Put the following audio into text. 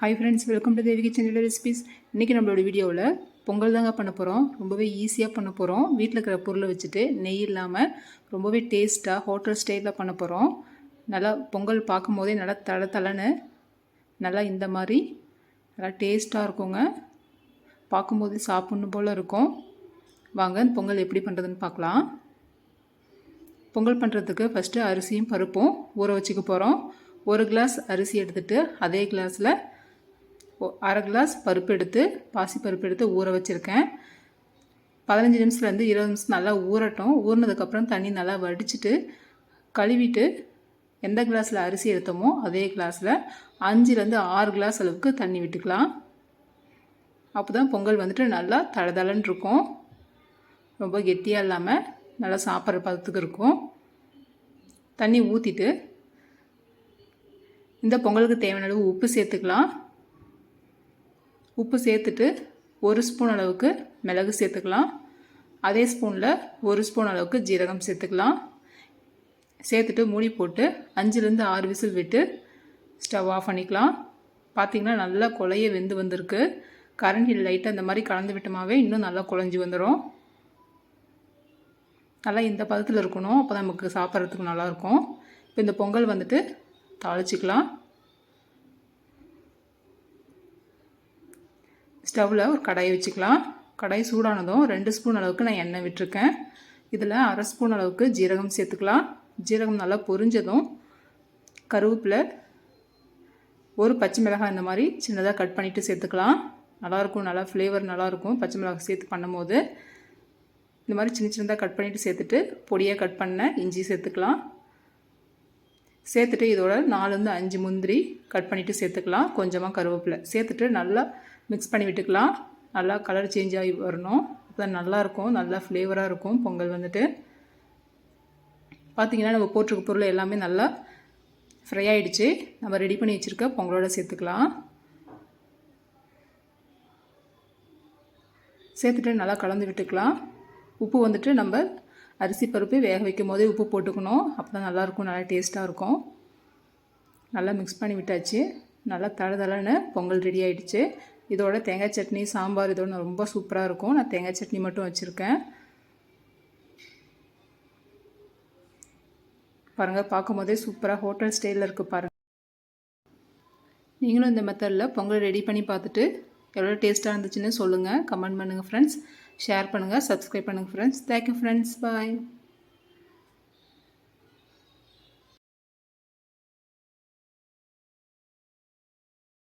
Hi friends, welcome to Devi kitchen recipes. இன்றைக்கி நம்மளோட வீடியோவில் பொங்கல் தாங்க பண்ண போகிறோம். ரொம்பவே ஈஸியாக பண்ண போகிறோம். வீட்டில் இருக்கிற பொருளை வச்சுட்டு நெய் இல்லாமல் ரொம்பவே டேஸ்ட்டாக ஹோட்டல் ஸ்டைலில் பண்ண போகிறோம். நல்லா பொங்கல் பார்க்கும் போதே நல்லா தளன்னு நல்லா இந்த மாதிரி நல்லா டேஸ்ட்டாக இருக்குங்க. பார்க்கும்போது சாப்பிட்ணும் போல் இருக்கும். வாங்க பொங்கல் எப்படி பண்ணுறதுன்னு பார்க்கலாம். பொங்கல் பண்ணுறதுக்கு ஃபஸ்ட்டு அரிசியும் பருப்பும் ஊற வச்சுக்க போகிறோம். 1 கிளாஸ் அரிசி எடுத்துகிட்டு அதே கிளாஸில் 1/2 கிளாஸ் பருப்பு எடுத்து பாசிப்பருப்பு எடுத்து ஊற வச்சுருக்கேன். 15 நிமிஷத்துலேருந்து 20 நிமிஷம் நல்லா ஊறட்டும். ஊறினதுக்கப்புறம் தண்ணி நல்லா வடிச்சிட்டு கழுவிட்டு எந்த கிளாஸில் அரிசி எடுத்தோமோ அதே கிளாஸில் 5லேருந்து 6 கிளாஸ் அளவுக்கு தண்ணி விட்டுக்கலாம். அப்போ தான் பொங்கல் வந்துட்டு நல்லா தளதளன்னு இருக்கும். ரொம்ப கெட்டியாக இல்லாமல் நல்லா சாப்பிட்ற பதத்துக்கு இருக்கும். தண்ணி ஊற்றிட்டு இந்த பொங்கலுக்கு தேவையான அளவு உப்பு சேர்த்துக்கலாம். உப்பு சேர்த்துட்டு 1 ஸ்பூன் அளவுக்கு மிளகு சேர்த்துக்கலாம். அதே ஸ்பூனில் 1 ஸ்பூன் அளவுக்கு ஜீரகம் சேர்த்துக்கலாம். சேர்த்துட்டு மூடி போட்டு 5லேருந்து 6 விசில் விட்டு ஸ்டவ் ஆஃப் பண்ணிக்கலாம். பார்த்திங்கன்னா நல்லா குழைய வெந்து வந்திருக்கு. கரண்டில் லைட்டாக இந்த மாதிரி கலந்து விட்டோமாவே இன்னும் நல்லா குழஞ்சி வந்துடும். நல்லா இந்த பதத்தில் இருக்கணும். அப்போ தான் நமக்கு சாப்பிட்றதுக்கு நல்லாயிருக்கும். இப்போ இந்த பொங்கல் வந்துட்டு தாளிச்சிக்கலாம். ஸ்டவ்வில் ஒரு கடாயை வச்சுக்கலாம். கடாய் சூடானதும் 2 ஸ்பூன் அளவுக்கு நான் எண்ணெய் விட்டுருக்கேன். இதில் 1/2 ஸ்பூன் அளவுக்கு ஜீரகம் சேர்த்துக்கலாம். ஜீரகம் நல்லா பொரிஞ்சதும் கருவேப்பிலை, 1 பச்சை மிளகாய் இந்த மாதிரி சின்னதாக கட் பண்ணிவிட்டு சேர்த்துக்கலாம். நல்லாயிருக்கும், நல்லா ஃப்ளேவர் நல்லாயிருக்கும். பச்சை மிளகாய் சேர்த்து பண்ணும்போது இந்த மாதிரி சின்னதாக கட் பண்ணிவிட்டு சேர்த்துட்டு பொடியாக கட் பண்ண இஞ்சி சேர்த்துக்கலாம். சேர்த்துட்டு இதோட 4லேருந்து 5 முந்திரி கட் பண்ணிவிட்டு சேர்த்துக்கலாம். கொஞ்சமாக கருவேப்பிலை சேர்த்துட்டு நல்லா மிக்ஸ் பண்ணி விட்டுக்கலாம். நல்லா கலர் சேஞ்ச் ஆகி வரணும். அப்போ தான் நல்லாயிருக்கும், நல்லா ஃப்ளேவராக இருக்கும் பொங்கல் வந்துட்டு. பார்த்திங்கன்னா நம்ம போட்டிருக்க பொருள் எல்லாமே நல்லா ஃப்ரை ஆகிடுச்சு. நம்ம ரெடி பண்ணி வச்சுருக்க பொங்கலோட சேர்த்துக்கலாம். சேர்த்துட்டு நல்லா கலந்து விட்டுக்கலாம். உப்பு வந்துட்டு நம்ம அரிசி பருப்பு வேக வைக்கும் போதே உப்பு போட்டுக்கணும். அப்போ தான் நல்லாயிருக்கும், நல்லா டேஸ்ட்டாக இருக்கும். நல்லா மிக்ஸ் பண்ணி விட்டாச்சு. நல்லா தளதளன்னு பொங்கல் ரெடி ஆகிடுச்சு. இதோட தேங்காய் சட்னி, சாம்பார் இதோட ரொம்ப சூப்பராக இருக்கும். நான் தேங்காய் சட்னி மட்டும் வச்சுருக்கேன். பாருங்கள், பார்க்கும் போதே சூப்பராக ஹோட்டல் ஸ்டைலில் இருக்குது பாருங்கள். நீங்களும் இந்த மெத்தடில் பொங்கல் ரெடி பண்ணி பார்த்துட்டு எவ்வளோ டேஸ்ட்டாக இருந்துச்சுன்னு சொல்லுங்கள். கமெண்ட் பண்ணுங்கள் ஃப்ரெண்ட்ஸ். ஷேர் பண்ணுங்கள், சப்ஸ்கிரைப் பண்ணுங்கள் ஃப்ரெண்ட்ஸ். Thank you friends. பாய்.